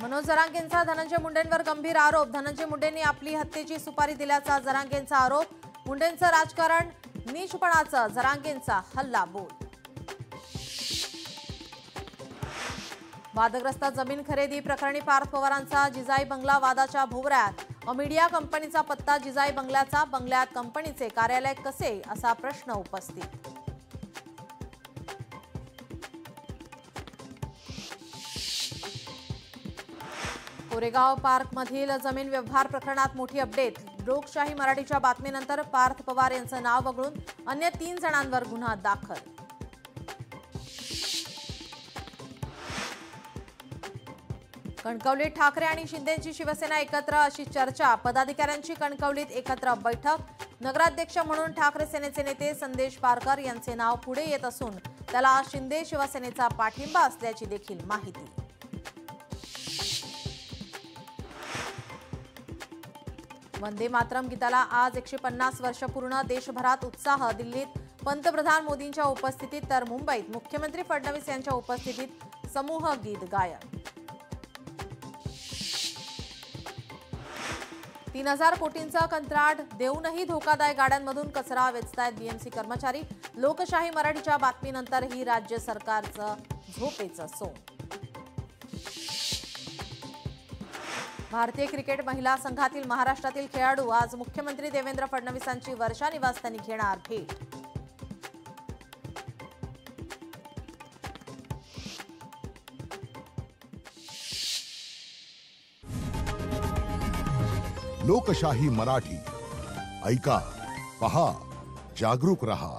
मनोज जरांगेंचा धनंजय मुंडेंवर गंभीर आरोप। धनंजय मुंडेंनी आपली हत्येची सुपारी दिल्याचा जरांगेंचा आरोप। मुंडेंचं राजकारण नीचपणाचं, जरांगेंचा हल्ला बोल। वादग्रस्त जमीन खरेदी प्रकरणी पार्थ पवारांचा जिजाई बंगला वादाच्या भोवऱ्यात। मीडिया कंपनीचा पत्ता जिजाई बंगल्याचा, बंगल्यात कंपनीचे कार्यालय कसे असा प्रश्न उपस्थित। कोरेगाव पार्कमधील जमीन व्यवहार प्रकरणात मोठी अपडेट। लोकशाही मराठीच्या बातमीनंतर पार्थ पवार यांचं नाव वगळून अन्य 3 जणांवर गुन्हा दाखल। कणकवलीत ठाकरे आणि शिंदेची शिवसेना एकत्र अशी चर्चा। पदाधिकाऱ्यांची कणकवलीत एकत्र बैठक। नगराध्यक्ष म्हणून ठाकरे सेनेचे नेते संदेश पारकर यांचे नाव पुढे येत असून त्याला शिंदे शिवसेनेचा पाठिंबा असल्याची देखील माहिती। वंदे मातरम गीताला आज 150 वर्ष पूर्ण। देशभरात उत्साह। दिल्लीत पंतप्रधान मोदींच्या उपस्थितीत तर मुंबईत मुख्यमंत्री फडणवीस यांच्या उपस्थितीत समूह गीत गायन। 3000 कोटींचा कंत्राट देऊनही धोकादायक गाड्यांमधून कचरा वेचतायत बीएमसी कर्मचारी। लोकशाही मराठीच्या बातमीनंतर ही राज्य सरकारचं झोपेचं सोंग। भारतीय क्रिकेट महिला संघातील महाराष्ट्रातील खेळाडू आज मुख्यमंत्री देवेंद्र फडणवीसांची वर्षा निवासस्थानी घेणार भेट। लोकशाही मराठी ऐका, पहा, जागरूक रहा।